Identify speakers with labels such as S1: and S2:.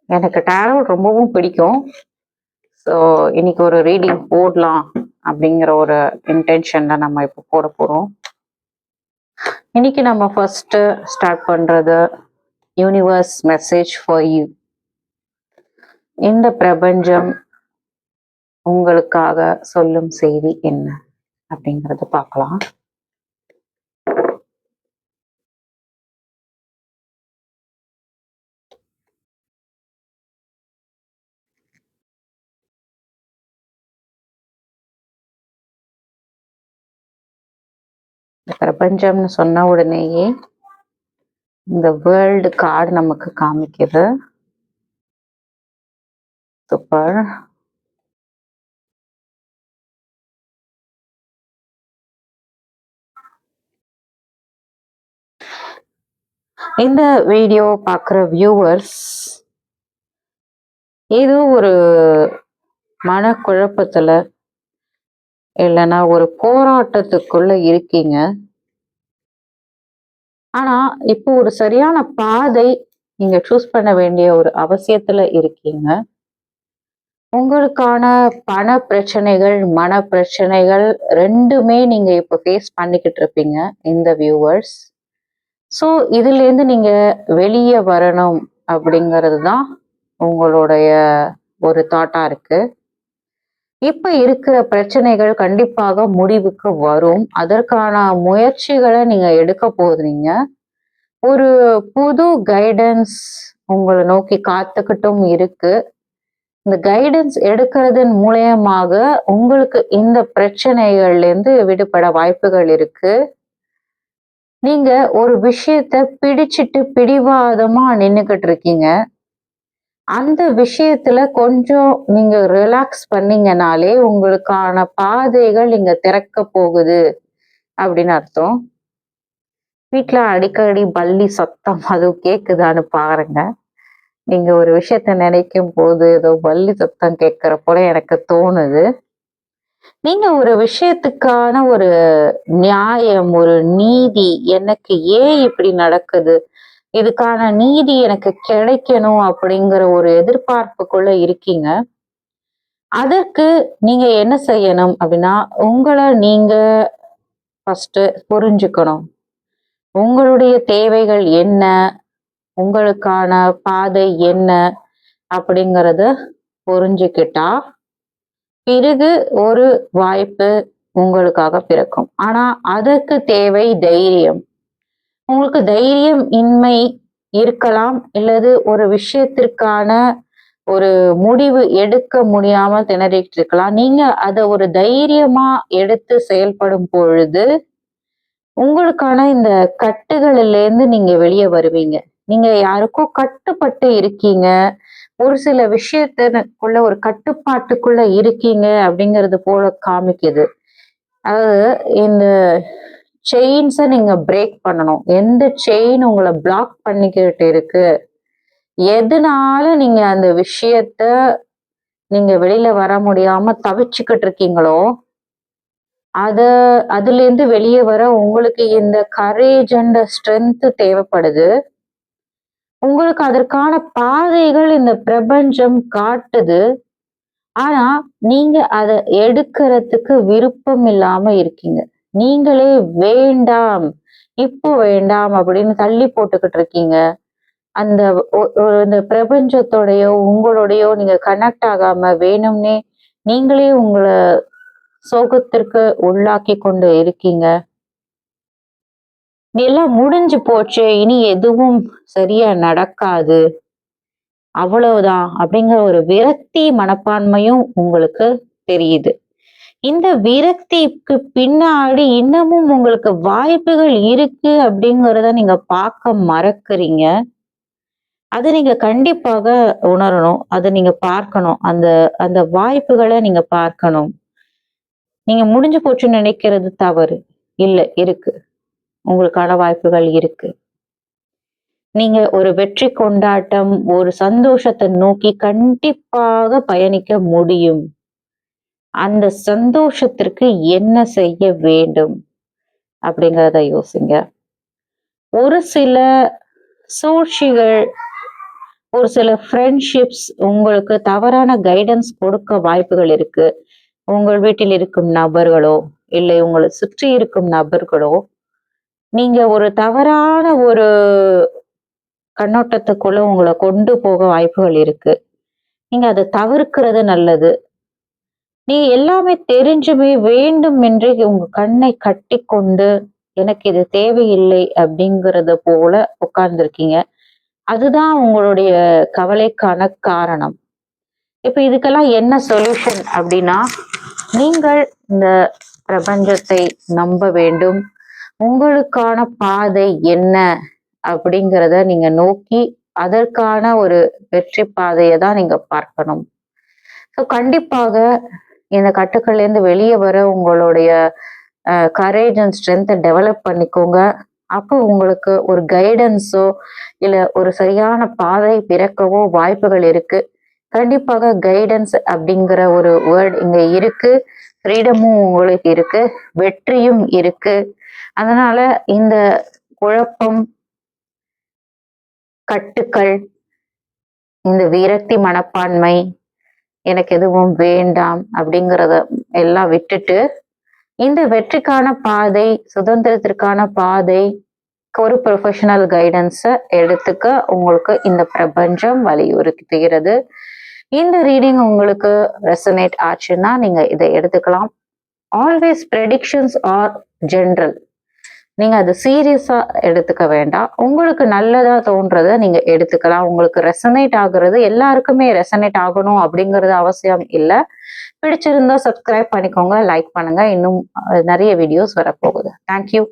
S1: எனக்கு டேரோ ரொம்பவும் பிடிக்கும். ஸோ இன்னைக்கு ஒரு ரீடிங் போடலாம் அப்படிங்கிற ஒரு இன்டென்ஷன்ல நம்ம இப்போ போட போறோம். இன்னைக்கு நம்ம ஃபர்ஸ்ட் ஸ்டார்ட் பண்றது யூனிவர்ஸ் மெசேஜ் ஃபார் யூ. இந்த பிரபஞ்சம் உங்களுக்காக சொல்லும் செய்தி என்ன அப்படிங்கறத பார்க்கலாம். பிரபஞ்சம்னு சொன்ன உடனேயே இந்த வேர்ல்டு கார்டு நமக்கு காமிக்குது. சூப்பர். இந்த வீடியோ பார்க்குற வியூவர்ஸ் ஏதோ ஒரு மனக்குழப்பத்துல இல்லைன்னா ஒரு போராட்டத்துக்குள்ள இருக்கீங்க. ஆனா இப்போ ஒரு சரியான பாதை நீங்க சூஸ் பண்ண வேண்டிய ஒரு அவசியத்துல இருக்கீங்க. உங்களுக்கான பண பிரச்சனைகள், மன பிரச்சனைகள் ரெண்டுமே நீங்க இப்போ ஃபேஸ் பண்ணிக்கிட்டு இருப்பீங்க இந்த வியூவர்ஸ். ஸோ இதுல இருந்து நீங்க வெளியே வரணும் அப்படிங்கிறது தான் உங்களுடைய ஒரு தாட்டா இருக்கு. இப்ப இருக்கிற பிரச்சனைகள் கண்டிப்பாக முடிவுக்கு வரும். அதற்கான முயற்சிகளை நீங்க எடுக்க போறீங்க. ஒரு புது கைடன்ஸ் உங்களை நோக்கி காத்துக்கிட்டும் இருக்கு. இந்த கைடன்ஸ் எடுக்கிறதன் மூலயமாக உங்களுக்கு இந்த பிரச்சனைகள்ல இருந்து விடுபட வாய்ப்புகள் இருக்கு. நீங்க ஒரு விஷயத்த பிடிச்சிட்டு பிடிவாதமா நின்னுகிட்டு இருக்கீங்க. அந்த விஷயத்துல கொஞ்சம் நீங்க ரிலாக்ஸ் பண்ணீங்கனாலே உங்களுக்கான பாதைகள் இங்க திறக்க போகுது அப்படின்னு அர்த்தம். வீட்டுல அடிக்கடி பல்லி சத்தம் அதுவும் கேக்குதான்னு பாருங்க. நீங்க ஒரு விஷயத்த நினைக்கும் போது ஏதோ பல்லி சத்தம் கேட்கிற போல எனக்கு தோணுது. நீங்க ஒரு விஷயத்துக்கான ஒரு நியாயம், ஒரு நீதி, எனக்கு ஏன் இப்படி நடக்குது, இதுக்கான நீதி எனக்கு கிடைக்கணும் அப்படிங்கிற ஒரு எதிர்பார்ப்புக்குள்ள இருக்கீங்க. அதற்கு நீங்க என்ன செய்யணும் அப்படின்னா, உங்களை நீங்க ஃபர்ஸ்ட் புரிஞ்சுக்கணும். உங்களுடைய தேவைகள் என்ன, உங்களுக்கான பாதை என்ன அப்படிங்கிறத புரிஞ்சுக்கிட்டா பிறகு ஒரு வாய்ப்பு உங்களுக்காக பிறக்கும். ஆனா அதற்கு தேவை தைரியம். உங்களுக்கு தைரியம் இன்மை இருக்கலாம், இல்லது ஒரு விஷயத்திற்கான ஒரு முடிவு எடுக்க முடியாம திணறிட்டு இருக்கலாம். நீங்க அதை ஒரு தைரியமா எடுத்து செயல்படும் பொழுது உங்களுக்கான இந்த கட்டுகளில இருந்து நீங்க வெளியே வருவீங்க. நீங்க யாருக்கும் கட்டுப்பட்டு இருக்கீங்க, ஒரு சில விஷயத்துக்குள்ள ஒரு கட்டுப்பாட்டுக்குள்ள இருக்கீங்க அப்படிங்கிறது போல காமிக்குது. அதாவது இந்த செயின்ஸை நீங்க பிரேக் பண்ணணும். எந்த செயின் உங்களை பிளாக் பண்ணிக்கிட்டு இருக்கு, எதனால நீங்க அந்த விஷயத்த நீங்க வெளியில வர முடியாம தவிச்சுக்கிட்டு இருக்கீங்களோ அதுல இருந்து வெளியே வர உங்களுக்கு இந்த கரேஜ் அண்ட் ஸ்ட்ரென்த் தேவைப்படுது. உங்களுக்கு அதற்கான பாதைகள் இந்த பிரபஞ்சம் காட்டுது. ஆனா நீங்க அதை எடுக்கிறதுக்கு விருப்பம் இல்லாம இருக்கீங்க. நீங்களே வேண்டாம், இப்போ வேண்டாம் அப்படின்னு தள்ளி போட்டுக்கிட்டு இருக்கீங்க. அந்த இந்த பிரபஞ்சத்தோடையோ உங்களோடையோ நீங்க கனெக்ட் ஆகாம வேணும்னே நீங்களே உங்களை சோகத்திற்கு உள்ளாக்கி கொண்டு இருக்கீங்க. எல்லாம் முடிஞ்சு போச்சு, இனி எதுவும் சரியா நடக்காது, அவ்வளவுதான் அப்படிங்கிற ஒரு விரக்தி மனப்பான்மையும் உங்களுக்கு தெரியுது. இந்த விரக்திக்கு பின்னாடி இன்னமும் உங்களுக்கு வாய்ப்புகள் இருக்கு அப்படிங்கிறத நீங்க பார்க்க மறக்கிறீங்க. அதை நீங்க கண்டிப்பாக உணரணும். அதை நீங்க பார்க்கணும். அந்த அந்த வாய்ப்புகளை நீங்க பார்க்கணும். நீங்க முடிஞ்சு போச்சுன்னு நினைக்கிறது தவறு இல்ல, இருக்கு. உங்களுக்கான வாய்ப்புகள் இருக்கு. நீங்க ஒரு வெற்றி கொண்டாட்டம், ஒரு சந்தோஷத்தை நோக்கி கண்டிப்பாக பயணிக்க முடியும். அந்த சந்தோஷத்திற்கு என்ன செய்ய வேண்டும் அப்படிங்கிறத யோசிங்க. ஒரு சில சூழ்ச்சிகள், ஒரு சில ஃப்ரெண்ட்ஷிப்ஸ் உங்களுக்கு தவறான கைடன்ஸ் கொடுக்க வாய்ப்புகள் இருக்கு. உங்கள் வீட்டில் இருக்கும் நபர்களோ இல்லை உங்களை சுற்றி இருக்கும் நபர்களோ நீங்க ஒரு தவறான ஒரு கண்ணோட்டத்துக்குள்ள உங்களை கொண்டு போக வாய்ப்புகள் இருக்கு. நீங்க அதை தவிர்க்கிறது நல்லது. நீ எல்லாமே தெரிஞ்சுமே வேண்டும் என்று உங்க கண்ணை கட்டி கொண்டு எனக்கு இது தேவையில்லை அப்படிங்கறத போல உட்கார்ந்துருக்கீங்க. அதுதான் உங்களுடைய கவலைக்கான காரணம். இப்ப இதுக்கெல்லாம் என்ன சொல்யூஷன் அப்படின்னா, நீங்கள் இந்த பிரபஞ்சத்தை நம்ப வேண்டும். உங்களுக்கான பாதை என்ன அப்படிங்கிறத நீங்க நோக்கி அதற்கான ஒரு வெற்றி பாதையை தான் நீங்க பார்க்கணும். ஸோ கண்டிப்பாக இந்த கட்டுக்கள்ல இருந்து வெளியே வர உங்களுடைய கரேஜ் அண்ட் ஸ்ட்ரென்த்தை டெவலப் பண்ணிக்கோங்க. அப்போ உங்களுக்கு ஒரு கைடன்ஸோ இல்ல ஒரு சரியான பாதை பிறக்கவோ வாய்ப்புகள் இருக்கு. கண்டிப்பாக கைடன்ஸ் அப்படிங்கிற ஒரு வேர்ட் இங்க இருக்கு. ஃப்ரீடமும் உங்களுக்கு இருக்கு, வெற்றியும் இருக்கு. அதனால இந்த குழப்பம், கட்டுக்கள், இந்த விரக்தி மனப்பான்மை, எனக்கு எதுவும் வேண்டாம் அப்படிங்கிறத எல்லாம் விட்டுட்டு இந்த வெற்றிக்கான பாதை, சுதந்திரத்திற்கான பாதை, ஒரு ப்ரொஃபஷனல் கைடன்ஸை எடுத்துக்க உங்களுக்கு இந்த பிரபஞ்சம் வலியுறுத்துகிறது. இந்த ரீடிங் உங்களுக்கு ரெசனேட் ஆச்சுன்னா நீங்க இதை எடுத்துக்கலாம். Always predictions are general. நீங்க அது சீரியஸா எடுத்துக்க வேண்டாம். உங்களுக்கு நல்லதா தோன்றதை நீங்க எடுத்துக்கலாம். உங்களுக்கு ரெசனேட் ஆகுறது எல்லாருக்குமே ரெசனேட் ஆகணும் அப்படிங்கிறது அவசியம் இல்லை. பிடிச்சிருந்தா சப்ஸ்கிரைப் பண்ணிக்கோங்க, லைக் பண்ணுங்க. இன்னும் நிறைய வீடியோஸ் வரப்போகுது. தேங்க்யூ.